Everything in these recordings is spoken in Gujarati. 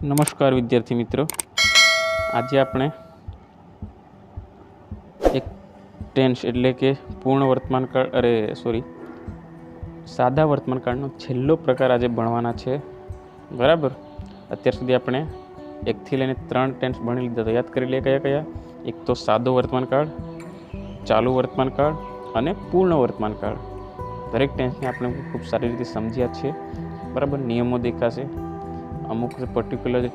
નમસ્કાર વિદ્યાર્થી મિત્રો, આજે આપણે એક ટેન્સ એટલે કે પૂર્ણ વર્તમાનકાળ સાદા વર્તમાનકાળનો છેલ્લો પ્રકાર આજે ભણવાના છે. બરાબર. અત્યાર સુધી આપણે 1 થી લઈને 3 ટેન્સ ભણી લીધા. તો યાદ કરી લે કયા કયા. એક તો સાદો વર્તમાનકાળ, ચાલુ વર્તમાનકાળ અને પૂર્ણ વર્તમાનકાળ. દરેક ટેન્સને આપણે ખૂબ સારી રીતે સમજ્યા છે. બરાબર. નિયમો દેખાશે. અમુક પર્ટિક્યુલર જે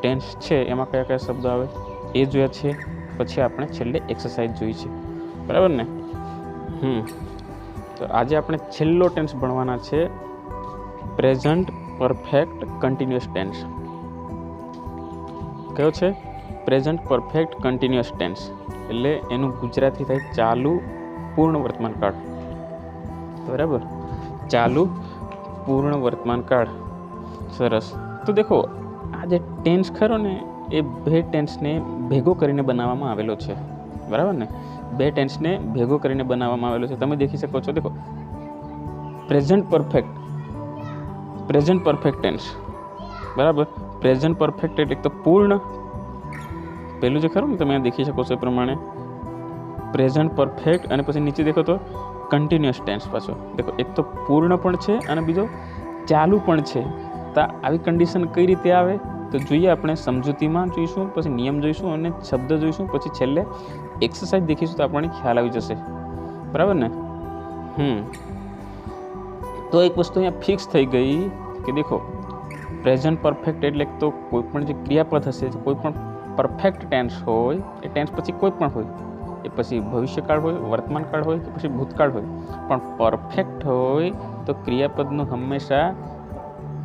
ટેન્સ છે એમાં કયા કયા શબ્દો આવે એ જોયા છે. પછી આપણે છેલ્લે એક્સરસાઇઝ જોઈ છે. બરાબર ને. તો આજે આપણે છેલ્લો ટેન્સ ભણવાના છે, પ્રેઝન્ટ પરફેક્ટ કન્ટિન્યુઅસ ટેન્સ. કયો છે? Present perfect continuous tense. એટલે એનું ગુજરાતી થાય ચાલુ પૂર્ણ વર્તમાનકાળ. બરાબર. ચાલુ પૂર્ણ વર્તમાનકાળ. સરસ. તો દેખો, આ જે ટેન્સ ખરો ને એ બે ટેન્સને ભેગો કરીને બનાવવામાં આવેલો છે. બરાબર ને. બે ટેન્સને ભેગો કરીને બનાવવામાં આવેલો છે. તમે દેખી શકો છો. દેખો, પ્રેઝન્ટ પરફેક્ટ ટેન્સ. બરાબર. પ્રેઝન્ટ પરફેક્ટ એટલે તો પૂર્ણ. પહેલું જે ખરું ને તમે દેખી શકો છો એ પ્રમાણે પ્રેઝન્ટ પરફેક્ટ, અને પછી નીચે દેખો તો કન્ટિન્યુઅસ ટેન્સ. પાછો દેખો, એક તો પૂર્ણ પણ છે અને બીજો ચાલુ પણ છે. તો આવી કન્ડિશન કઈ રીતે આવે તો જોઈએ. આપણે સમજૂતીમાં જોઈશું, પછી નિયમ જોઈશું અને શબ્દ જોઈશું, પછી છેલ્લે એક્સરસાઇઝ દેખીશું તો આપણને ખ્યાલ આવી જશે. બરાબર ને. તો એક વસ્તુ અહીંયા ફિક્સ થઈ ગઈ કે દેખો, પ્રેઝન્ટ પરફેક્ટ એટલે તો કોઈ પણ જે ક્રિયાપદ હશે, કોઈ પણ પરફેક્ટ ટેન્સ હોય એ ટેન્સ પછી કોઈ પણ હોય, એ પછી ભવિષ્યકાળ હોય, વર્તમાનકાળ હોય કે પછી ભૂતકાળ હોય, પણ પરફેક્ટ હોય તો ક્રિયાપદનું હંમેશા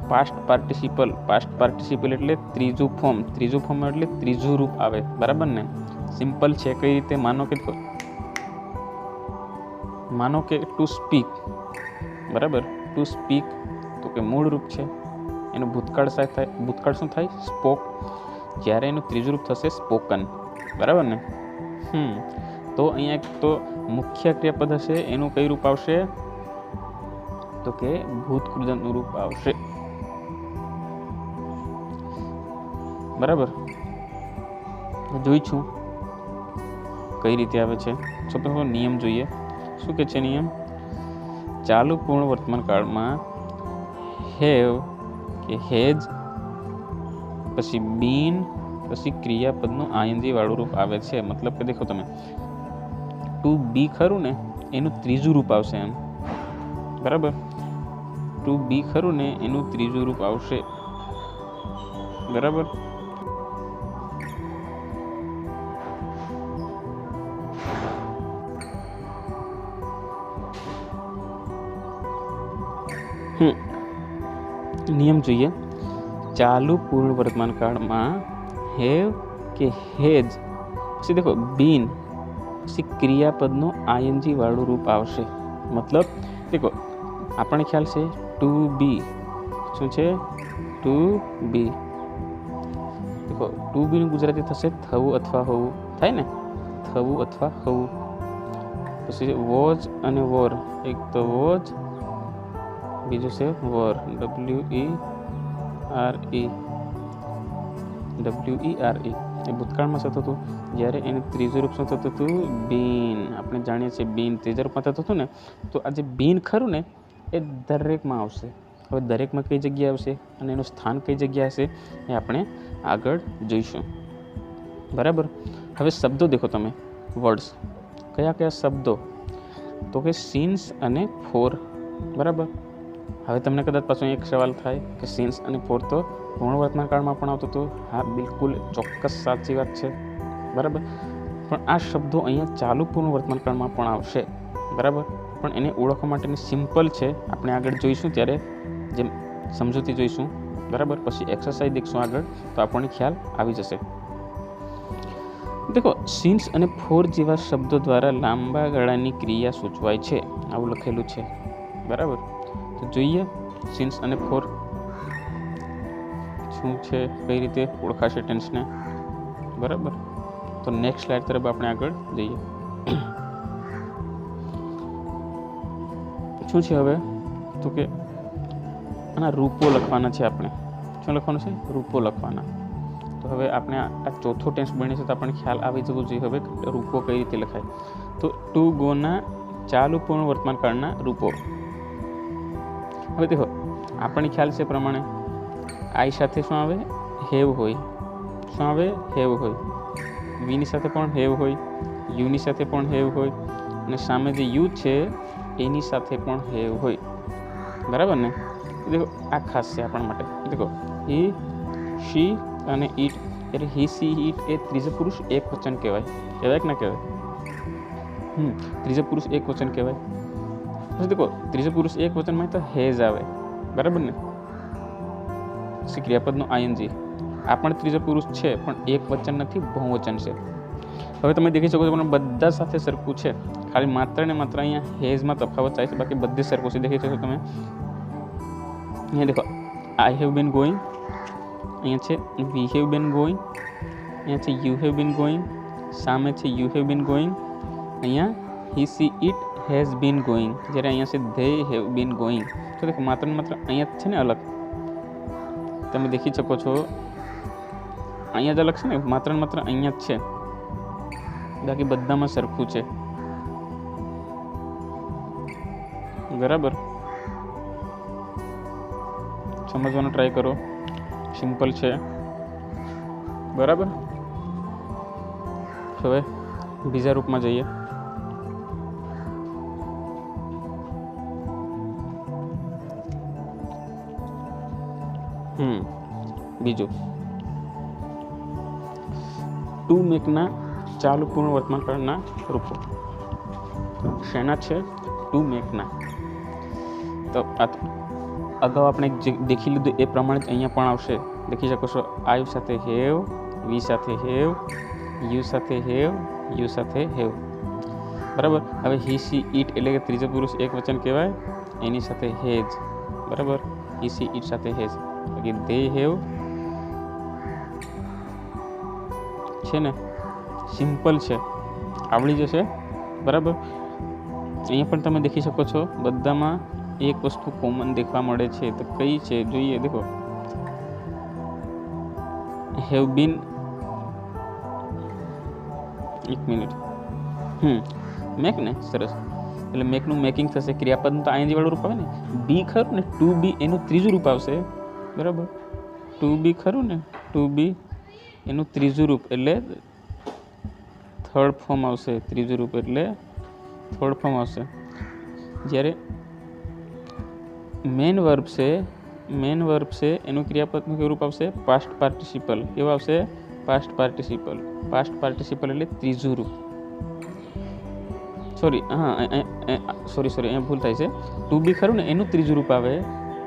પાસ્ટ પાર્ટિસિપલ એટલે ત્રીજું ફોર્મ એટલે ત્રીજું રૂપ આવે. બરાબર ને. સિમ્પલ છે. કઈ રીતે? માનો કે ટુ સ્પીક. બરાબર. ટુ સ્પીક તો કે મૂળ રૂપ છે, એનું ભૂતકાળ શું થાય? સ્પોક. જ્યારે એનું ત્રીજું રૂપ થશે સ્પોકન. બરાબર ને. તો અહીંયા એક તો મુખ્ય ક્રિયાપદ હશે, એનું કઈ રૂપ આવશે તો કે ભૂતકૃદંતનું રૂપ આવશે. બરાબર. જોઈશું કઈ રીતે આવે છે. સૌપ્રથમ નિયમ જોઈએ. શું કે છે નિયમ? ચાલુ પૂર્ણ વર્તમાનકાળમાં હેવ કે હેજ પછી બીન પછી ક્રિયાપદનું આઈએનજી વાળું રૂપ આવે છે. મતલબ કે દેખો તમે, ટુ બી ખરું ને એનું ત્રીજું રૂપ આવશે એમ. બરાબર. ટુ બી ખરું ને એનું ત્રીજું રૂપ આવશે. બરાબર. નિયમ જોઈએ. ચાલુ પૂર્ણ વર્તમાનકાળમાં હેવ કે હેજ પછી દેખો બીન પછી ક્રિયાપદનું આઈએનજી વાળું રૂપ આવશે. મતલબ દેખો, આપણને ખ્યાલ છે ટુ બી. શું છે? ટુ બી. દેખો, ટુ બીનું ગુજરાતી થશે થવું અથવા હોવું. થાય ને. થવું અથવા હોવું. પછી વોઝ અને વોર. એક તો વોઝ, બીજું છે વોર. WERE. એ ભૂતકાળમાં થતું હતું. જ્યારે એનું ત્રીજું રૂપ શું થતું હતું? બીન. આપણે જાણીએ છીએ બીન ત્રીજા રૂપમાં થતું હતું ને. તો આ જે બીન ખરું ને એ દરેકમાં આવશે. હવે દરેકમાં કઈ જગ્યાએ આવશે અને એનું સ્થાન કઈ જગ્યાએ હશે એ આપણે આગળ જોઈશું. બરાબર. હવે શબ્દો દેખો તમે. વર્ડ્સ કયા કયા શબ્દો તો કે સિન્સ અને ફોર. બરાબર. હવે તમને કદાચ પાછો એક સવાલ થાય કે સિન્સ અને ફોર તો પૂર્ણ વર્તમાનકાળમાં પણ આવતું હતું. હા, બિલકુલ ચોક્કસ સાચી વાત છે. બરાબર. પણ આ શબ્દો અહીંયા ચાલુ પૂર્ણ વર્તમાનકાળમાં પણ આવશે. બરાબર. પણ એને ઓળખવા માટેની સિમ્પલ છે. આપણે આગળ જોઈશું ત્યારે જેમ સમજૂતી જોઈશું. બરાબર. પછી એક્સરસાઇઝ દેખશું આગળ તો આપણને ખ્યાલ આવી જશે. દેખો, સિન્સ અને ફોર જેવા શબ્દો દ્વારા લાંબા ગાળાની ક્રિયા સૂચવાય છે. આવું લખેલું છે. બરાબર. તો જોઈએ સિન્સ અને ફોર શું છે, કઈ રીતે ઓળખાશે ટેન્સને. બરાબર. તો નેક્સ્ટ સ્લાઇડ તરફ આપણે આગળ જઈએ. શું છે હવે તો કે આના રૂપો લખવાના છે આપણે. શું લખવાનું છે? રૂપો લખવાના. તો હવે આપણે આ ચોથો ટેન્સ બને છે તો આપણને ખ્યાલ આવી જવો જોઈએ હવે રૂપો કઈ રીતે લખાય. તો ટુ ગોના ચાલુ પૂર્ણ વર્તમાન કાળના રૂપો. હવે દેખો આપણને ખ્યાલ છે પ્રમાણે આઈ સાથે શું આવે? હેવ હોય. શું આવે? હેવ હોય. વીની સાથે પણ હેવ હોય, યુની સાથે પણ હેવ હોય, અને સામે જે યુ છે એની સાથે પણ હેવ હોય. બરાબર ને? દેખો આ ખાસ છે આપણા માટે. દેખો હી, શી અને ઈટ, એટલે હી, સી, ઈટ એ ત્રીજો પુરુષ એક વચન કહેવાય. કહેવાય કે ના કહેવાય? ત્રીજો પુરુષ એક વચન કહેવાય. પછી દેખો ત્રીજો પુરુષ એક વચનમાં તો હેઝ આવે. બરાબર ને? ક્રિયાપદનો આઈએનજી આ પણ ત્રીજો પુરુષ છે પણ એક વચન નથી, બહુવચન છે. હવે તમે દેખી શકો છો પણ બધા સાથે સરખું છે, ખાલી માત્ર ને માત્ર અહીંયા હેઝમાં તફાવત થાય છે, બાકી બધે સરખું છે. દેખી શકો તમે અહીંયા દેખો આઈ હેવ બીન ગોઈંગ, અહીંયા છે વી હેવ બીન ગોઈંગ, અહીંયા છે યુ હેવ બીન ગોઈંગ, સામે છે યુ હેવ બીન ગોઈંગ, અહીંયા હી, see, it has been going, જ્યારે અહીંયા છે ધે હેવ બીન ગોઈંગ. તો દેખો માત્ર ને માત્ર અહીંયા છે ને અલગ, તમે દેખી શકો છો અહીંયા જ અલગ છે ને, માત્ર ને માત્ર અહીંયા જ છે, બાકી બધામાં સરખું છે. બરાબર? સમજવાનો ટ્રાય કરો, સિમ્પલ છે. બરાબર? હવે બીજા રૂપમાં જઈએ. બીજું ટુ મેકના ચાલુ પૂર્ણ વર્તમાન કાળના રૂપો. શેના છે? ટુ મેકના. તો અગાઉ આપણે જે દેખી લીધું એ પ્રમાણે જ અહીંયા પણ આવશે. દેખી શકો છો આઈ સાથે હેવ, વી સાથે હેવ, યુ સાથે હેવ, યુ સાથે હેવ. બરાબર? હવે હી, સી, ઈટ એટલે કે ત્રીજો પુરુષ એક વચન કહેવાય, એની સાથે હેઝ. બરાબર? હી, સી, ઈટ સાથે હેઝ. બાકી દે હેવ છે ને, સિમ્પલ છે, આવડી જશે. બરાબર? અહીંયા પણ તમે દેખી શકો છો બધામાં એક વસ્તુ કોમન દેખવા મળે છે. તો કઈ છે જોઈએ. દેખો હેવ બીન, એક મિનિટ, મેક ને, સરસ. એટલે મેકનું મેકિંગ થશે, ક્રિયાપદનું તો આઈએનજી વાળું રૂપ આવે ને. બી ખરું ને, ટુ બી એનું ત્રીજું રૂપ આવશે. બરાબર? ટુ બી ખરું ને, ટુ બી એનું ત્રીજું રૂપ એટલે થર્ડ ફોર્મ આવશે. ત્રીજું રૂપ એટલે થર્ડ ફોર્મ આવશે. જ્યારે મેન વર્બ છે એનું ક્રિયાપદનું કેવું રૂપ આવશે? Past participle. કેવું આવશે? Past participle. પાસ્ટ પાર્ટિસિપલ એટલે ત્રીજું રૂપ. સોરી અહીંયા ભૂલ થાય છે. ટુ બી ખરું ને એનું ત્રીજું રૂપ આવે.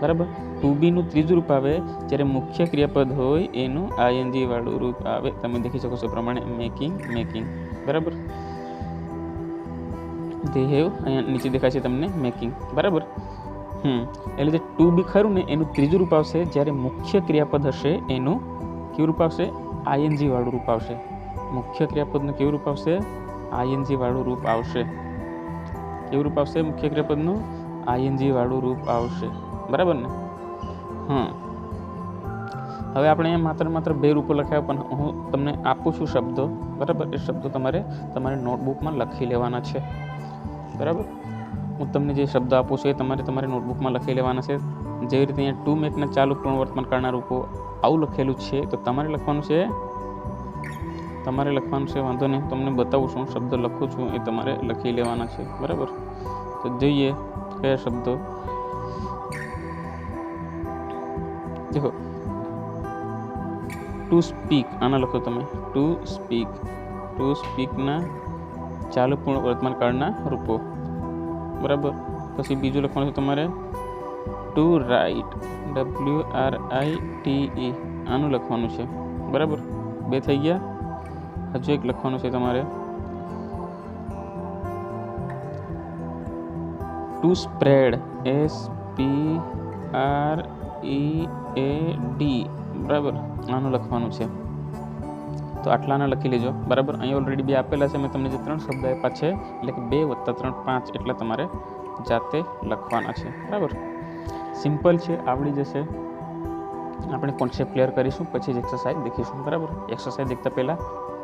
બરાબર? ટુ બીનું ત્રીજું રૂપ આવે જ્યારે મુખ્ય ક્રિયાપદ હોય એનું આઈએનજી વાળું રૂપ આવે. તમે દેખી શકો છો પ્રમાણે મેકિંગ. બરાબર? ધે હેવ અહીંયા નીચે દેખાય છે તમને મેકિંગ. બરાબર? એટલે જે ટુ બી ખરું ને એનું ત્રીજું રૂપ આવશે જ્યારે મુખ્ય ક્રિયાપદ હશે એનું કેવું રૂપ આવશે? આઈએનજી વાળું રૂપ આવશે. મુખ્ય ક્રિયાપદનું કેવું રૂપ આવશે? આઈએનજી વાળું રૂપ આવશે. કેવું રૂપ આવશે? મુખ્ય ક્રિયાપદનું આઈએનજી વાળું રૂપ આવશે. બરાબર ને? હવે આપણે અહીંયા માત્ર બે રૂપો લખાયા, પણ હું તમને આપું છું શબ્દો. બરાબર? એ શબ્દો તમારે નોટબુકમાં લખી લેવાના છે. બરાબર? હું તમને જે શબ્દ આપું છું એ તમારે નોટબુકમાં લખી લેવાના છે. જેવી રીતે અહીંયા ટુ મેકના ચાલુ પૂર્ણ વર્તમાન કાળના રૂપો આવું લખેલું છે, તો તમારે લખવાનું છે. વાંધો નહીં, તમને બતાવું છું. શબ્દ લખું છું એ તમારે લખી લેવાના છે. બરાબર? તો જોઈએ કયા શબ્દો. દેખો ટુ સ્પીક, આના લખો તમે. ટુ સ્પીકના ચાલુ પૂર્ણ વર્તમાન કાળના રૂપો. બરાબર? પછી બીજું લખવાનું છે તમારે ટુ રાઇટ, WRITE, આનું લખવાનું છે. બરાબર? બે થઈ ગયા. હજુ એક લખવાનું છે તમારે ટુ સ્પ્રેડ, SPREAD. બરાબર? આનું લખવાનું છે. તો આટલાના લખી લેજો. બરાબર? અહીંયા ઓલરેડી બે આપેલા છે. મેં તમને જે 3 શબ્દ આપ્યા છે એટલે કે 2 + 3 5, એટલે તમારે જાતે લખવાના છે. બરાબર? સિમ્પલ છે, આવડી જશે. આપણે કોન્સેપ્ટ ક્લિયર કરીશું, પછી જ એક્સરસાઇઝ દેખીશું. બરાબર, એક્સરસાઇઝ દેખતા પહેલાં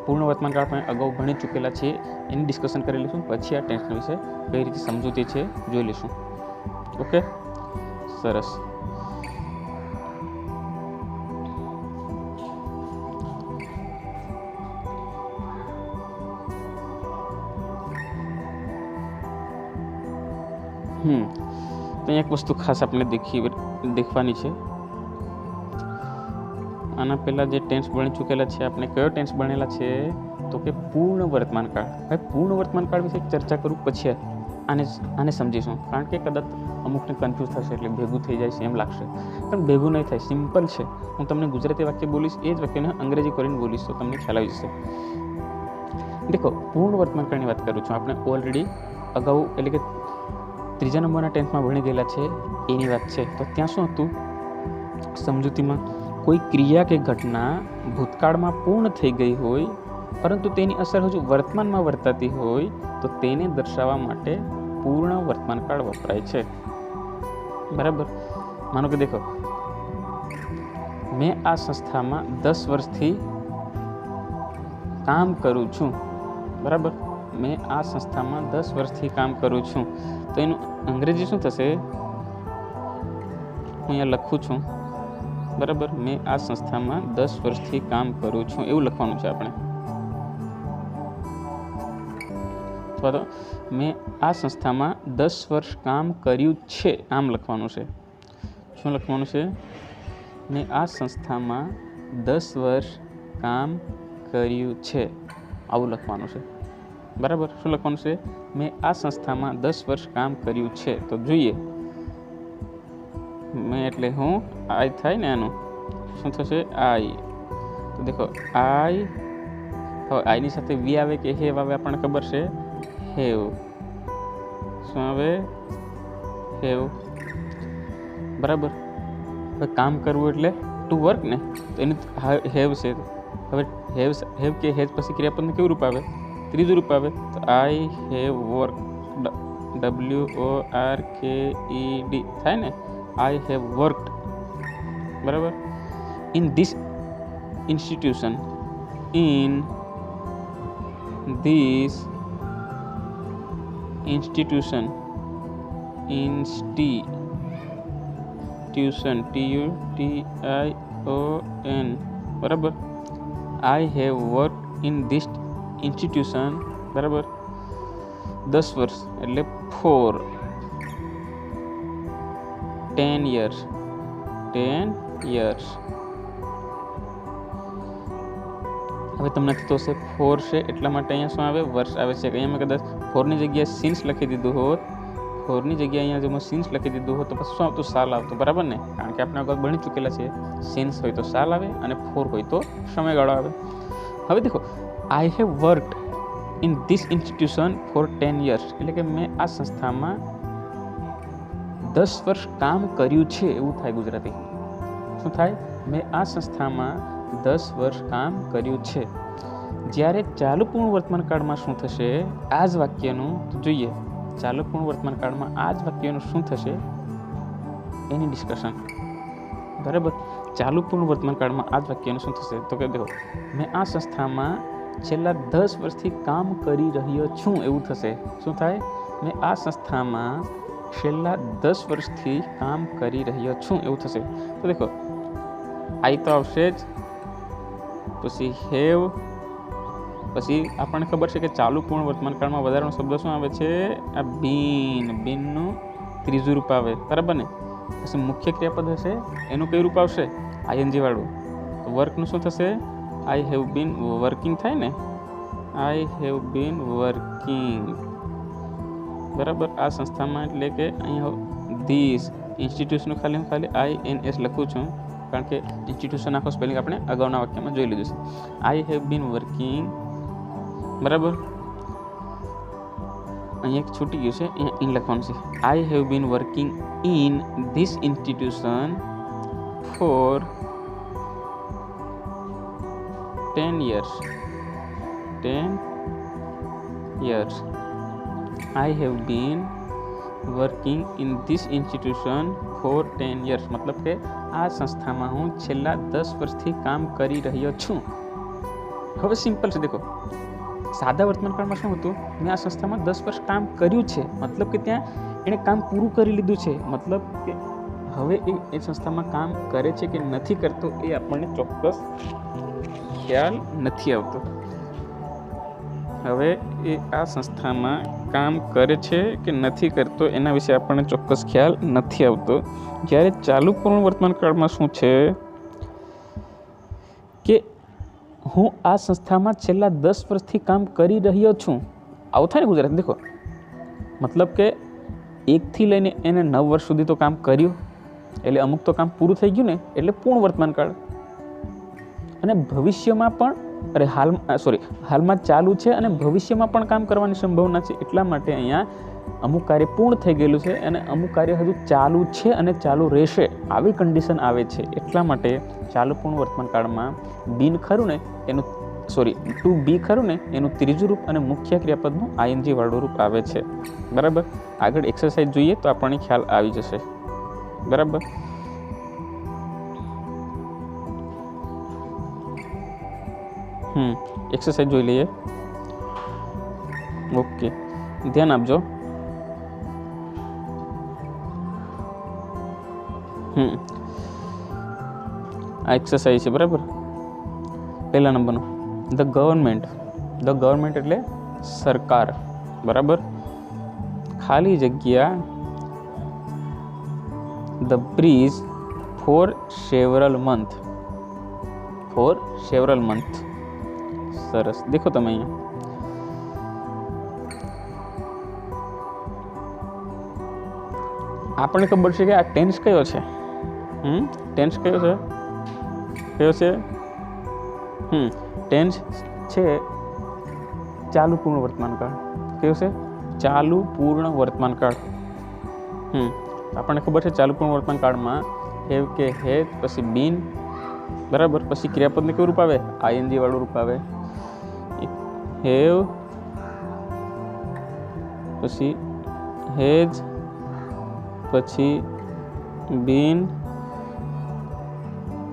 પૂર્ણ વર્તમાન કાળ આપણે અગાઉ ભણી ચૂકેલા છીએ એની ડિસ્કશન કરી લઈશું. પછી આ ટેન્સના વિશે કઈ રીતે સમજૂતી છે જોઈ લઈશું. ઓકે, સરસ. તો એક વસ્તુ ખાસ આપણે દેખવાની છે. આના પહેલાં જે ટેન્સ ભણી ચૂકેલા છે આપણે, કયો ટેન્સ ભણેલા છે તો કે પૂર્ણ વર્તમાન કાળ. હવે પૂર્ણ વર્તમાન કાળ વિશે ચર્ચા કરું પછી આને સમજીશું, કારણ કે કદાચ અમુકને કન્ફ્યુઝ થશે એટલે ભેગું થઈ જાય છે એમ લાગશે, પણ ભેગું નહીં થાય, સિમ્પલ છે. હું તમને ગુજરાતી વાક્ય બોલીશ, એ જ વાક્યને અંગ્રેજી કરીને બોલીશ તો તમને ખ્યાલ આવી જશે. દેખો, પૂર્ણ વર્તમાન કાળની વાત કરું છું. આપણે ઓલરેડી અગાઉ એટલે કે 3જા નંબરના ટેન્સમાં ભણી ગયેલા છે એની વાત છે. તો ત્યાં શું હતું સમજૂતીમાં, કોઈ ક્રિયા કે ઘટના ભૂતકાળમાં પૂર્ણ થઈ ગઈ હોય પરંતુ તેની અસર હજુ વર્તમાનમાં વર્તાતી હોય તો તેને દર્શાવવા માટે પૂર્ણ વર્તમાન કાળ વપરાય છે. બરાબર, માનો કે દેખો, મેં આ સંસ્થામાં 10 વર્ષથી કામ કરું છું. બરાબર, મેં આ સંસ્થામાં 10 વર્ષથી કામ કરું છું. તો એનું અંગ્રેજી શું થશે? હું અહીંયા લખું છું. બરાબર, મેં આ સંસ્થામાં 10 વર્ષથી કામ કરું છું એવું લખવાનું છે આપણે. અથવા તો મેં આ સંસ્થામાં 10 વર્ષ કામ કર્યું છે આમ લખવાનું છે. શું લખવાનું છે? મેં આ સંસ્થામાં 10 વર્ષ કામ કર્યું છે આવું લખવાનું છે. બરાબર, શું લખવાનું છે? મેં આ સંસ્થામાં 10 વર્ષ કામ કર્યું છે. તો જોઈએ, મેં એટલે હું, આઈ થાય ને, એનું શું થશે? આઈ. તો દેખો, આઈ, હવે આઈની સાથે વી આવે કે હેવ આવે આપણને ખબર છે. હેવ. શું આવે? હેવ. બરાબર, હવે કામ કરવું એટલે ટુ વર્ક ને, તો એનું હેવ છે. હવે હેવ કે હેજ પછી ક્રિયાપદનું કેવું રૂપ આવે? ત્રીજું રૂપ આવે. તો આઈ હેવ વર્ક, WORKED થાય ને, આઈ હેવ વર્કડ. બરાબર, in this institution, in this institution, institution, TUTION. બરાબર, I have work in this institution. બરાબર, 10 વર્ષ એટલે 4, 10 years, 10 years. હવે તમને થતો હશે 4 છે એટલા માટે અહીંયા શું આવે? વર્ષ આવે છે. અહીંયા મેં કદાચ 4ની જગ્યાએ સિન્સ લખી દીધું હોત, 4ની જગ્યાએ અહીંયા જો મેં સિન્સ લખી દીધું હોત તો પછી શું આવતું? સાલ આવતું. બરાબર ને, કારણ કે આપણે અગાઉ ભણી ચૂકેલા છે, સિન્સ હોય તો સાલ આવે અને 4 હોય તો સમયગાળો આવે. હવે દેખો, I have worked in this institution for 10 years, એટલે કે મેં આ સંસ્થામાં 10 વર્ષ કામ કર્યું છે એવું થાય ગુજરાતી. શું થાય? મેં આ સંસ્થામાં 10 વર્ષ કામ કર્યું છે. જ્યારે ચાલુ પૂર્ણ વર્તમાન કાળમાં શું થશે? આ જ વાક્યનું તો જોઈએ, ચાલુ પૂર્ણ વર્તમાન કાળમાં આ જ વાક્યનું શું થશે એની ડિસ્કશન. બરાબર, ચાલુ પૂર્ણ વર્તમાન કાળમાં આ જ વાક્યનું શું થશે? તો કે દેખો, મેં આ સંસ્થામાં છેલ્લા 10 વર્ષથી કામ કરી રહ્યો છું એવું થશે. શું થાય? મેં આ સંસ્થામાં છેલ્લા 10 વર્ષથી કામ કરી રહ્યો છું એવું થશે. તો દેખો, આઈ તો આવશે જ, પછી હેવ, પછી આપણને ખબર છે કે ચાલુ પૂર્ણ વર્તમાન કાળમાં વધારાનો શબ્દ શું આવે છે? આ બીન. બીનનું ત્રીજું રૂપ આવે. બરાબર ને, પછી મુખ્ય ક્રિયાપદ હશે એનું કયું રૂપ આવશે? ING વાળું. તો વર્કનું શું થશે? આઈ હેવ બીન વર્કિંગ થાય ને, આઈ હેવ બીન વર્કિંગ. બરાબર, આ સંસ્થામાં એટલે કે અહીંયા ધીસ ઇન્સ્ટિટ્યુશનનું ખાલી INS લખું છું, કારણ કે ઇન્સ્ટિટ્યુશન આખો સ્પેલિંગ આપણે અગાઉના વાક્યમાં જોઈ લીધું છે. I have been working. બરાબર, અહીંયા એક છૂટી ગયું છે, અહીંયા ઇન લખવાનું છે. I have been working in this institution for 10 years. 10 years. I have been working in this institution for 10 years, મતલબ કે આ સંસ્થામાં હું છેલ્લા 10 વર્ષથી કામ કરી રહ્યો છું. હવે સિમ્પલ છે, દેખો સાદા વર્તમાનકાળમાં શું હતું, મેં આ સંસ્થામાં 10 વર્ષ કામ કર્યું છે, મતલબ કે ત્યાં એણે કામ પૂરું કરી લીધું છે. મતલબ કે હવે એ સંસ્થામાં કામ કરે છે કે નથી કરતો એ આપણને ચોક્કસ ખ્યાલ નથી આવતો. હવે એ આ સંસ્થામાં કામ કરે છે કે નથી કરતો એના વિશે આપણને ચોક્કસ ખ્યાલ નથી આવતો. જ્યારે ચાલુ પૂર્ણ વર્તમાનકાળમાં શું છે કે હું આ સંસ્થામાં છેલ્લા 10 વર્ષથી કામ કરી રહ્યો છું. આવું થાય ને ગુજરાતી. દેખો મતલબ કે 1થી લઈને એને 9 વર્ષ સુધી તો કામ કર્યું, એટલે અમુક તો કામ પૂરું થઈ ગયું ને, એટલે પૂર્ણ વર્તમાનકાળ. અને ભવિષ્યમાં પણ હાલમાં ચાલુ છે અને ભવિષ્યમાં પણ કામ કરવાની સંભાવના છે. એટલા માટે અહીંયા અમુક કાર્ય પૂર્ણ થઈ ગયેલું છે અને અમુક કાર્ય હજુ ચાલુ છે અને ચાલુ રહેશે, આવી કન્ડિશન આવે છે. એટલા માટે ચાલુ પૂર્ણ વર્તમાનકાળમાં બીન ખરું ને એનું ટુ બી ખરું ને એનું ત્રીજું રૂપ અને મુખ્ય ક્રિયાપદનું આઈએનજી વાળું રૂપ આવે છે. બરાબર. આગળ એક્સરસાઇઝ જોઈએ તો આપણને ખ્યાલ આવી જશે. બરાબર. એક્સરસાઇઝ જોઈ લઈએ. ઓકે, ધ્યાન આપજો. આ એક્સરસાઇઝ છે. બરાબર. પહેલા નંબરનો ધ ગવર્મેન્ટ એટલે સરકાર. બરાબર. ખાલી જગ્યા the bridge for several month. સરસ. દેખો તમે અહીંયા આપણને ખબર છે કે આ ટેન્સ કયો છે. ટેન્સ કયો છે? ટેન્સ છે ચાલુ પૂર્ણ વર્તમાનકાળ. કયો છે? ચાલુ પૂર્ણ વર્તમાનકાળ. આપણને ખબર છે ચાલુ પૂર્ણ વર્તમાનકાળમાં હેવ કે હેડ પછી બીન. બરાબર. પછી ક્રિયાપદને કેવું રૂપ આવે? આઈએનજી વાળું રૂપ આવે. હેવ પછી હેજ પછી બીન.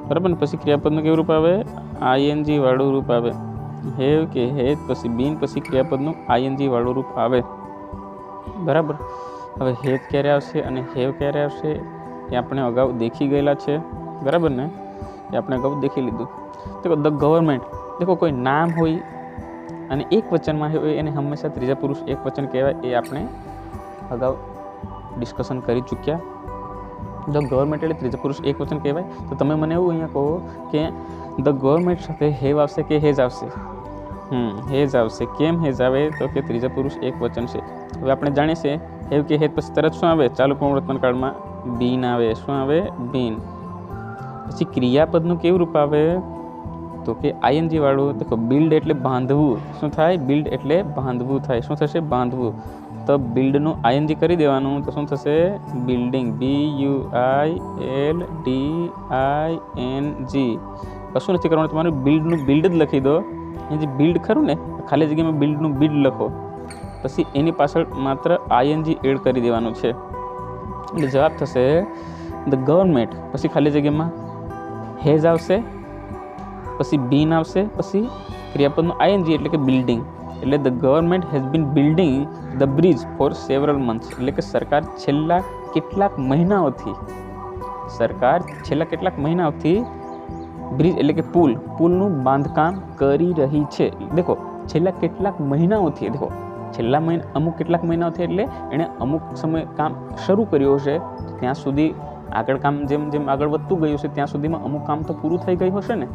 બરાબર ને. પછી ક્રિયાપદનું કેવું રૂપ આવે? આઈએનજી વાળું રૂપ આવે. હેવ કે હેજ પછી બીન પછી ક્રિયાપદનું આઈએનજી વાળું રૂપ આવે. બરાબર. હવે હેજ ક્યારે આવશે અને હેવ ક્યારે આવશે એ આપણે અગાઉ દેખી ગયેલા છે. બરાબર ને. એ આપણે અગાઉ દેખી લીધું. દેખો ધ ગવર્મેન્ટ, દેખો કોઈ નામ હોય અને એક વચનમાં હોય એને હંમેશા ત્રીજા પુરુષ એક વચન કહેવાય. એ આપણે અગાઉ ડિસ્કશન કરી ચૂક્યા. ધ ગવર્મેન્ટ એટલે ત્રીજા પુરુષ એક વચન કહેવાય. તો તમે મને એવું અહીંયા કહો કે ધ ગવર્મેન્ટ સાથે હેવ આવશે કે હેજ આવશે? હેજ આવશે. કેમ હેજ આવે? તો કે ત્રીજા પુરુષ એક વચન છે. હવે આપણે જાણીએ છીએ હેવ કે હેજ પછી તરત શું આવે? ચાલુ પૂર્ણ વર્તમાનકાળમાં બીન આવે. શું આવે? બીન. પછી ક્રિયાપદનું કેવું રૂપ આવે? તો કે આઈએનજી વાળું. દેખો બિલ્ડ એટલે બાંધવું. શું થાય? બિલ્ડ એટલે બાંધવું થાય. શું થશે? બાંધવું. તો બિલ્ડનું આઈએનજી કરી દેવાનું તો શું થશે? બિલ્ડિંગ. BUILDING. કશું નથી કરવાનું તમારું. બિલ્ડનું બિલ્ડ જ લખી દો. એ જે બિલ્ડ ખરું ને ખાલી જગ્યામાં બિલ્ડનું બિલ્ડ લખો. પછી એની પાછળ માત્ર આઈએનજી એડ કરી દેવાનું છે. એટલે જવાબ થશે ધ ગવર્મેન્ટ. પછી ખાલી જગ્યામાં હેઝ આવશે, પછી બીન આવશે, પછી ક્રિયાપદનું આઈએનજી એટલે કે બિલ્ડિંગ. એટલે the government has been building the bridge for several months. એટલે કે સરકાર છેલ્લા કેટલાક મહિનાઓથી બ્રિજ એટલે કે પુલનું બાંધકામ કરી રહી છે. દેખો છેલ્લા કેટલાક મહિનાઓથી. દેખો અમુક કેટલાક મહિનાઓથી એટલે એણે અમુક સમય કામ શરૂ કર્યું હશે. ત્યાં સુધી આગળ કામ જેમ જેમ આગળ વધતું ગયું છે ત્યાં સુધીમાં અમુક કામ તો પૂરું થઈ ગયું હશે ને.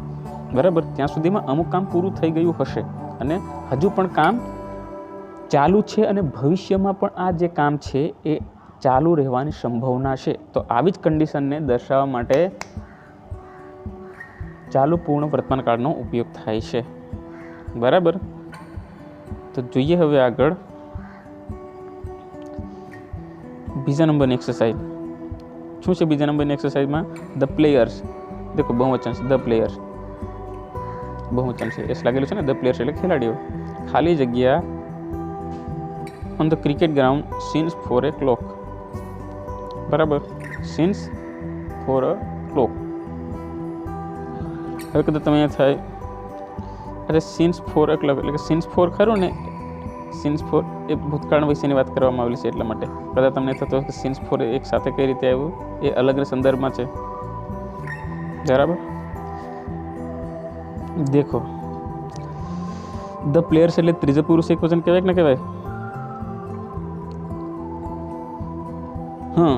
બરાબર. ત્યાં સુધીમાં અમુક કામ પૂરું થઈ ગયું હશે અને હજુ પણ કામ ચાલુ છે અને ભવિષ્યમાં પણ આ જે કામ છે એ ચાલુ રહેવાની સંભાવના છે. તો આવી જ કન્ડિશનને દર્શાવવા માટે ચાલુ પૂર્ણ વર્તમાનકાળનો ઉપયોગ થાય છે. બરાબર. તો જોઈએ હવે આગળ બીજા નંબરની એક્સરસાઇઝ. શું છે બીજા નંબરની એક્સરસાઇઝમાં? The players. દેખો બહુવચન છે. ધ પ્લેયર્સ બહુવચન છે. એસ લાગેલું છે ને. ધ પ્લેયર્સ એટલે ખેલાડીઓ. ખાલી જગ્યા on the cricket ground since four o'clock. બરાબર, સિન્સ 4 o'clock. હવે કદાચ તમે અહીંયા થાય અરે સિન્સ 4 o'clock એટલે કે સિન્સ 4 ખરું ને, સિન્સ 4 એ ભૂતકાળ વિશેની વાત કરવામાં આવેલી છે એટલા માટે કદાચ તમને થતો કે સિન્સ 4 એક સાથે કઈ રીતે આવ્યું એ અલગ સંદર્ભમાં છે. બરાબર, દેખો ધ પ્લેયર્સ એટલે ત્રીજો પુરુષ એક વચન કહેવાય કે ના કહેવાય? હા,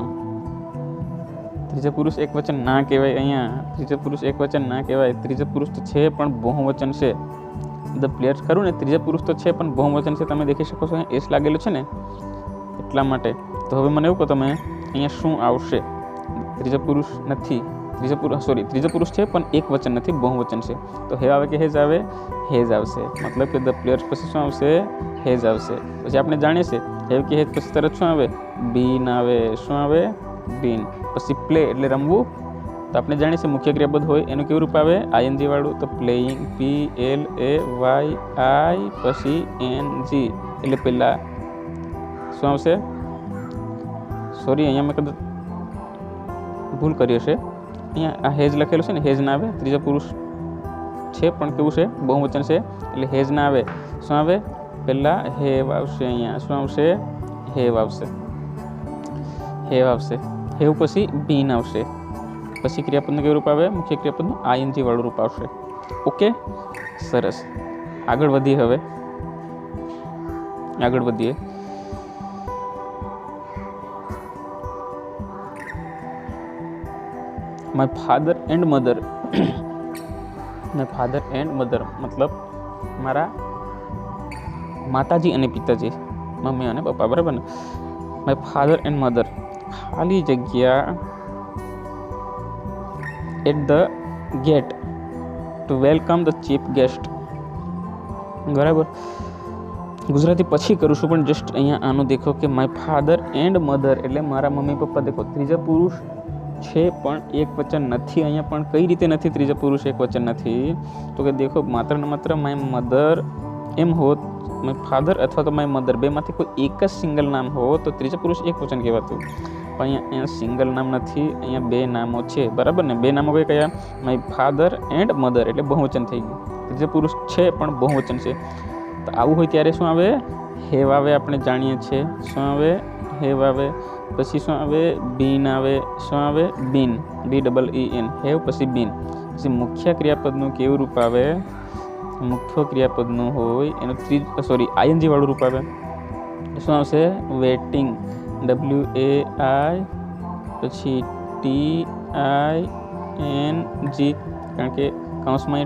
ત્રીજો પુરુષ એક વચન ના કહેવાય. અહીંયા ત્રીજો પુરુષ એક વચન ના કહેવાય. ત્રીજો પુરુષ તો છે પણ બહુવચન છે. ધ પ્લેયર્સ ખરું ને, ત્રીજો પુરુષ તો છે પણ બહુવચન છે. તમે દેખી શકો છો અહીંયા એસ લાગેલું છે ને એટલા માટે. તો હવે મને એવું કહો તમે અહીંયા શું આવશે? ત્રીજો પુરુષ નથી, ત્રીજો પુરુષ છે પણ એક વચન નથી, બહુવચન છે. તો હે આવે કે હેઝ આવે? હેઝ આવશે. મતલબ કે ધ પ્લેયર્સ પછી શું આવશે? હેઝ આવશે. પછી આપણે જાણીએ છીએ હેવ કે હેઝ પછી તરત શું આવે? બીન આવે. શું આવે? બીન. પછી પ્લે એટલે રમવું. તો આપણે જાણીએ છીએ મુખ્ય ક્રિયાપદ હોય એનું કેવું રૂપ આવે? આઈએનજી વાળું. તો પ્લેઇંગ, PLAYI પછી NG એટલે પહેલા શું આવશે? સોરી, અહીંયા મેં કદાચ ભૂલ કરી હશે. અહીંયા આ હેઝ લખેલું છે ને, હેઝ ના આવે. ત્રીજો પુરુષ છે પણ કેવું છે? બહુવચન છે એટલે હેઝ ના આવે. શું આવે? પહેલાં હેવ આવશે. અહીંયા શું આવશે? હેવ આવશે. હેવ આવશે. હેવ પછી બીન આવશે. પછી ક્રિયાપદનું કેવું રૂપ આવે? મુખ્ય ક્રિયાપદનું આઈએનજી વાળું રૂપ આવશે. ઓકે, સરસ. આગળ વધીએ. હવે આગળ વધીએ. My father and mother. My father and mother મતલબ મારા માતાજી અને પિતાજી, મમ્મી અને પપ્પા. બરાબર ને? માય ફાધર એન્ડ મધર ખાલી જગ્યા at the gate to welcome the chief guest. બરાબર, ગુજરાતી પછી કરું છું પણ જસ્ટ અહીંયા આનું દેખો કે માય ફાધર એન્ડ મધર એટલે મારા મમ્મી પપ્પા. દેખો ત્રીજા પુરુષ છે પણ એક વચન નથી. અહીંયા પણ કઈ રીતે નથી ત્રીજા પુરુષ એક વચન નથી? તો કે દેખો માત્ર ને માત્ર માય મધર એમ હોત, માય ફાધર અથવા તો માય મધર બેમાંથી કોઈ એક જ સિંગલ નામ હોત તો ત્રીજા પુરુષ એક વચન કહેવાતું. પણ અહીંયા સિંગલ નામ નથી, અહીંયા બે નામો છે. બરાબર ને? બે નામો કઈ કયા? માય ફાધર એન્ડ મધર એટલે બહુવચન થઈ ગયું. ત્રીજા પુરુષ છે પણ બહુવચન છે. તો આવું હોય ત્યારે શું આવે? હેવ આવે. આપણે જાણીએ છીએ શું આવે? હેવ આવે. પછી શું આવે? બીન આવે. શું આવે? બીન, BEEN. હેવ પછી બીન. પછી મુખ્ય ક્રિયાપદનું કેવું રૂપ આવે? મુખ્ય ક્રિયાપદનું હોય એનું આઈએનજી વાળું રૂપ આવે. શું આવશે? વેટિંગ, WAI પછી TING. કારણ કે કૌંસમાં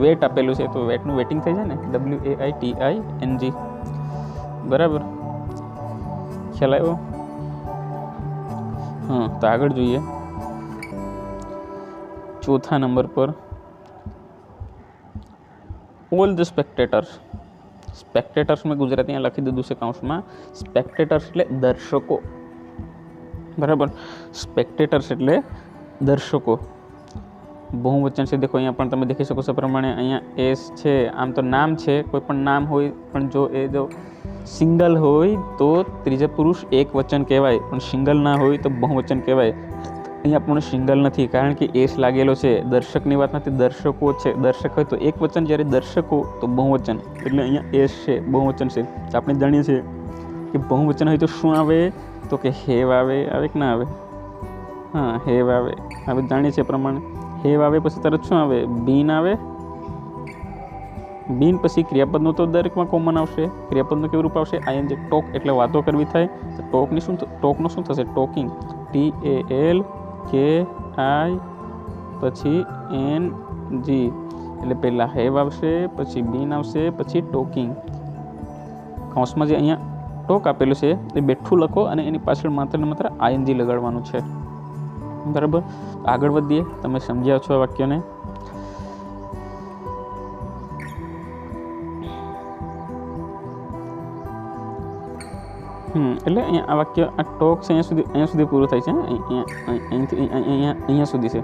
વેટ આપેલું છે તો વેટનું વેટિંગ થઈ જાય ને, WAITING. બરાબર, ખ્યાલ આવ્યો? હા, તો આગળ જોઈએ. ચોથા નંબર પર ઓલ ધ સ્પેક્ટેટર્સ. સ્પેક્ટેટર્સ મેં ગુજરાતી લખી દીધું છે કૌંસમાં. સ્પેક્ટેટર્સ એટલે દર્શકો. બરાબર, સ્પેક્ટેટર્સ એટલે દર્શકો. બહુવચન છે. દેખો અહીંયા પણ તમે દેખી શકો છો પ્રમાણે અહીંયા એસ છે. આમ તો નામ છે, કોઈ પણ નામ હોય પણ જો સિંગલ હોય તો ત્રીજા પુરુષ એક વચન કહેવાય, પણ સિંગલ ના હોય તો બહુવચન કહેવાય. અહીંયા પણ સિંગલ નથી કારણ કે એસ લાગેલો છે. દર્શકની વાત નથી, દર્શકો છે. દર્શક હોય તો એક વચન, જ્યારે દર્શકો તો બહુવચન. એટલે અહીંયા એસ છે, બહુવચન છે. તો આપણે જાણીએ છીએ કે બહુવચન હોય તો શું આવે? તો કે હેવ આવે. આવે કે ના આવે? હા, હેવ આવે. હવે જાણીએ છીએ પ્રમાણે હેવ આવે પછી તરત શું આવે? બીન આવે. બીન પછી ક્રિયાપદનું તો દરેકમાં કોમન આવશે. ક્રિયાપદનું કેવું રૂપ આવશે? આઈએનજી. ટોક એટલે વાતો કરવી થાય તો ટોકનું શું થશે? ટોકિંગ, TALKI પછી NG એટલે પહેલાં હેવ આવશે, પછી બીન આવશે, પછી ટોકિંગ. કૌંસમાં જે અહીંયા ટોક આપેલું છે એ બેઠું લખો અને એની પાછળ માત્ર ને માત્ર આઈએનજી લગાડવાનું છે. બરાબર, આગળ વધીએ. તમે સમજ્યા છો આ વાક્યને? એટલે અહીંયા આ વાક્ય આ ટોક છે અહીંયા સુધી પૂરું થાય છે. અહીંયા સુધી છે.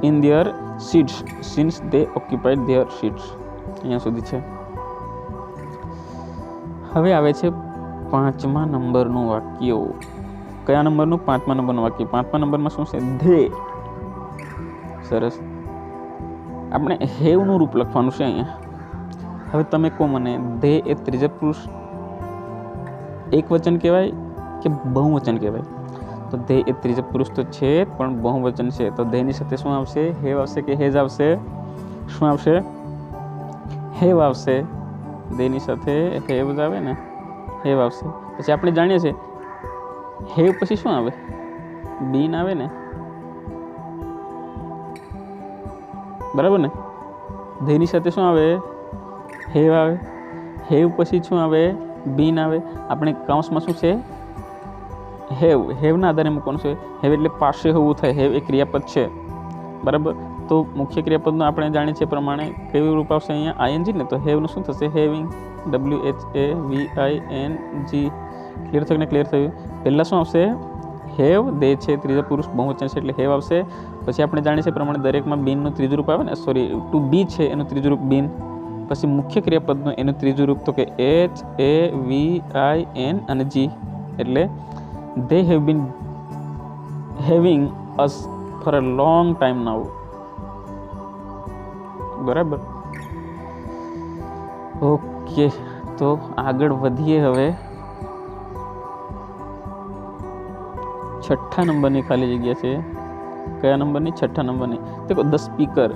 In their seats since they occupied there seats અહીંયા સુધી છે. હવે આવે છે 5મા નંબરનું વાક્ય. કયા નંબરનું? 5મા નંબરનું વાક્ય. 5મા નંબરમાં શું છે? ધે. સરસ. આપણે હેવનું રૂપ લખવાનું છે અહીંયા. હવે તમે કહો મને, ધે એ ત્રીજા પુરુષ એક વચન કહેવાય કે બહુવચન કહેવાય? તો ધે એ ત્રીજા પુરુષ તો છે પણ બહુવચન છે, તો ધેની સાથે શું આવશે? હેવ આવશે કે હેજ આવશે? શું આવશે? હેવ આવશે. ધેની સાથે હેવ જ આવે ને, હેવ આવશે. પછી આપણે જાણીએ છીએ હેવ પછી શું આવે? બીન આવે ને, બરાબર ને? ધેની સાથે શું આવે? હેવ આવે. હેવ પછી શું આવે? બીન આવે. આપણે કાઉન્સમાં શું છે? હેવ. હેવના આધારે મૂકવાનું છે. હેવ એટલે પાસે હોવું થાય. હેવ એ ક્રિયાપદ છે, બરાબર? તો મુખ્ય ક્રિયાપદનું આપણે જાણીએ છીએ પ્રમાણે કેવું રૂપ આવશે અહીંયા? આઈએનજી ને. તો હેવનું શું થશે? હેવિંગ. WHAVING. ક્લિયર થયું ને? ક્લિયર થયું. પહેલાં શું આવશે? હેવ. દે છે ત્રીજા પુરુષ બહુવચન છે એટલે હેવ આવશે. પછી આપણે જાણીએ છીએ પ્રમાણે દરેકમાં બીનનું ત્રીજું રૂપ આવે ને, સોરી ટુ બી છે એનું ત્રીજું રૂપ બીન. પછી મુખ્ય ક્રિયાપદનું એનું ત્રીજું રૂપ તો કે HAVIN અને G, એટલે they have been having us for a long time now. બરાબર? ઓકે, તો આગળ વધીએ હવે. 6ઠ્ઠા નંબરની ખાલી જગ્યા છે. કયા નંબરની? 6ઠ્ઠા નંબરની. દેખો, ધ સ્પીકર.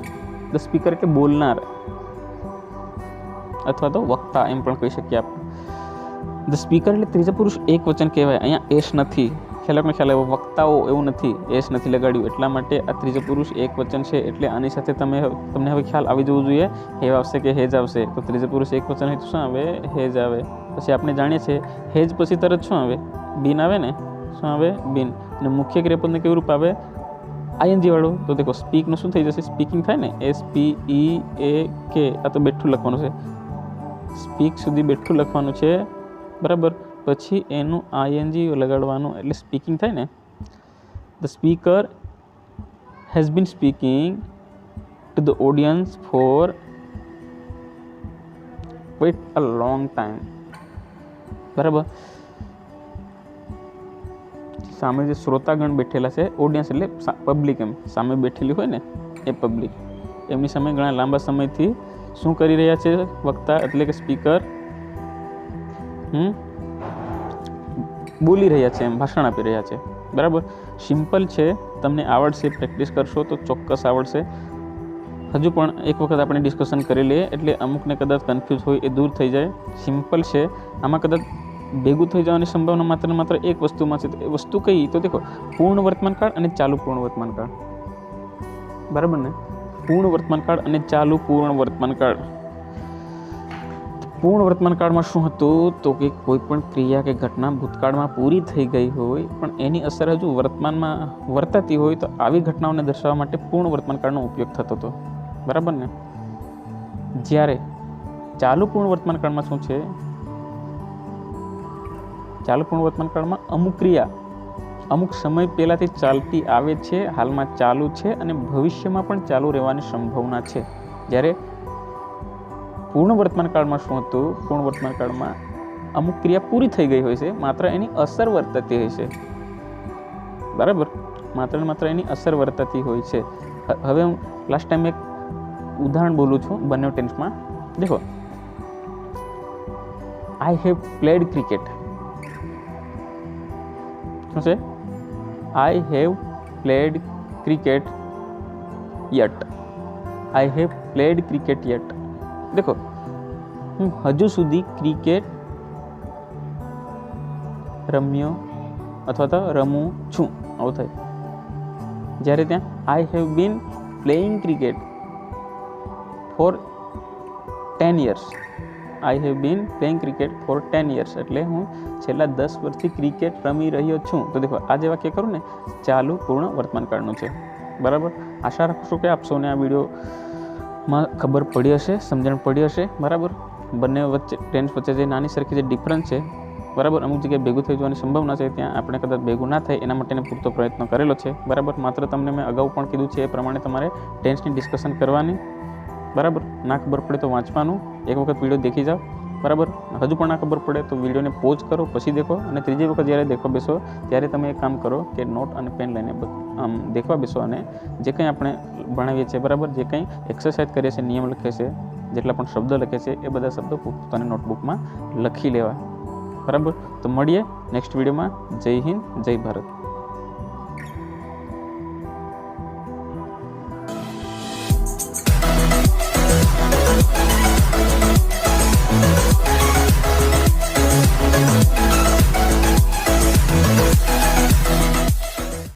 ધ સ્પીકર એટલે બોલનાર અથવા તો વક્તા એમ પણ કહી શકીએ આપણે. ધ સ્પીકર એટલે ત્રીજા પુરુષ એક વચન કહેવાય. અહીંયા એશ નથી. ખ્યાલ આવ્યો? વક્તાઓ એવું નથી, એશ નથી લગાડ્યું. એટલા માટે આ ત્રીજા પુરુષ એક વચન છે. એટલે આની સાથે તમને હવે ખ્યાલ આવી જવું જોઈએ હેવ આવશે કે હેજ આવશે. તો ત્રીજા પુરુષ એક વચન હોય તો શું આવે? હેજ આવે. પછી આપણે જાણીએ છીએ હેજ પછી તરત શું આવે? બીન આવે ને. શું આવે? બીન. અને મુખ્ય ક્રિયાપદને કેવું રૂપ આવે? આઈએનજી વાળું. તો દેખો, સ્પીકનું શું થઈ જશે? સ્પીકિંગ થાય ને, SPEAK. આ તો બેઠું લખવાનું છે. સ્પીક સુધી બેઠું લખવાનું છે, બરાબર? પછી એનું આઈએનજી લગાડવાનું એટલે સ્પીકિંગ થાય ને. The speaker has been speaking to the audience for quite a long time, બરાબર? સામે જે શ્રોતાગણ બેઠેલા છે, ઓડિયન્સ એટલે પબ્લિક, એમ સામે બેઠેલી હોય ને એ પબ્લિક, એમની સામે ઘણા લાંબા સમયથી શું કરી રહ્યા છે? વક્તા એટલે કે સ્પીકર બોલી રહ્યા છે, એમ ભાષણ આપી રહ્યા છે, બરાબર? સિમ્પલ છે, તમને આવડશે, પ્રેક્ટિસ કરશો તો ચોક્કસ આવડશે. હજુ પણ એક વખત આપણે ડિસ્કશન કરી લઈએ એટલે અમુકને કદાચ કન્ફ્યુઝ હોય એ દૂર થઈ જાય. સિમ્પલ છે. આમાં કદાચ ભેગું થઈ જવાની સંભાવના માત્ર એક વસ્તુમાં છે. એ વસ્તુ કઈ? તો દેખો, પૂર્ણ વર્તમાનકાળ અને ચાલુ પૂર્ણ વર્તમાનકાળ, બરાબર ને? પૂર્ણ વર્તમાનકાળ અને ચાલુ પૂર્ણ વર્તમાનકાળ. પૂર્ણ વર્તમાનકાળમાં શું હતું? તો કે કોઈ પણ ક્રિયા કે ઘટના ભૂતકાળમાં પૂરી થઈ ગઈ હોય પણ એની અસર હજુ વર્તમાનમાં વર્તાતી હોય તો આવી ઘટનાઓને દર્શાવવા માટે પૂર્ણ વર્તમાનકાળનો ઉપયોગ થતો હતો, બરાબર ને? જ્યારે ચાલુ પૂર્ણ વર્તમાનકાળમાં શું છે? ચાલુ પૂર્ણ વર્તમાનકાળમાં અમુક ક્રિયા અમુક સમય પહેલાંથી ચાલતી આવે છે, હાલમાં ચાલુ છે અને ભવિષ્યમાં પણ ચાલુ રહેવાની સંભાવના છે. જ્યારે પૂર્ણ વર્તમાનકાળમાં શું હતું? પૂર્ણ વર્તમાનકાળમાં અમુક ક્રિયા પૂરી થઈ ગઈ હોય છે, માત્ર એની અસર વર્તાતી હોય છે, બરાબર? માત્ર એની અસર વર્તાતી હોય છે. હવે હું લાસ્ટ ટાઈમ એક ઉદાહરણ બોલું છું બંને ટેન્સમાં. દેખો, આઈ હેવ પ્લેડ ક્રિકેટ. શું છે? I have played cricket yet. I have played cricket yet. દેખો, હું હજુ સુધી ક્રિકેટ રમ્યો અથવા તો રમું છું, આવું થાય. જ્યારે ત્યાં આઈ have bin playing cricket four 10 years. I have bin playing cricket four 10 years એટલે હું છેલ્લા 10 વર્ષથી ક્રિકેટ રમી રહ્યો છું. તો દેખો, આ જે વાક્ય કરું ને, ચાલુ પૂર્ણ વર્તમાનકાળનું છે, બરાબર? આશા રાખું છું કે આપ સૌને આ વિડીયોમાં ખબર પડી હશે, સમજણ પડી હશે, બરાબર? બંને વચ્ચે ટેન્સ વચ્ચે જે નાની સરખી જે ડિફરન્સ છે, બરાબર, અમુક જગ્યાએ ભેગું થઈ જવાની સંભાવના છે, ત્યાં આપણે કદાચ ભેગું ના થાય એના માટેનો પૂરતો પ્રયત્ન કરેલો છે, બરાબર? માત્ર તમને મેં અગાઉ પણ કીધું છે એ પ્રમાણે તમારે ટેન્સની ડિસ્કશન કરવાની, બરાબર? ના ખબર પડે તો વાંચવાનું, એક વખત વિડીયો દેખી જાઓ, બરાબર. હજુ પણ ના ખબર પડે તો વિડીયોને પોઝ કરો, પછી દેખો, અને ત્રીજી વખત જ્યારે દેખવા બેસો ત્યારે તમે એક કામ કરો કે નોટ અને પેન લઈને આમ દેખવા બેસો અને જે કંઈ આપણે ભણાવીએ છીએ, બરાબર, જે કંઈ એક્સરસાઇઝ કરીએ છીએ, નિયમ લખે છે, જેટલા પણ શબ્દો લખે છે એ બધા શબ્દો પોતાની નોટબુકમાં લખી લેવા. બરાબર. તો મળીએ નેક્સ્ટ વિડીયોમાં. જય હિન્દ, જય ભારત.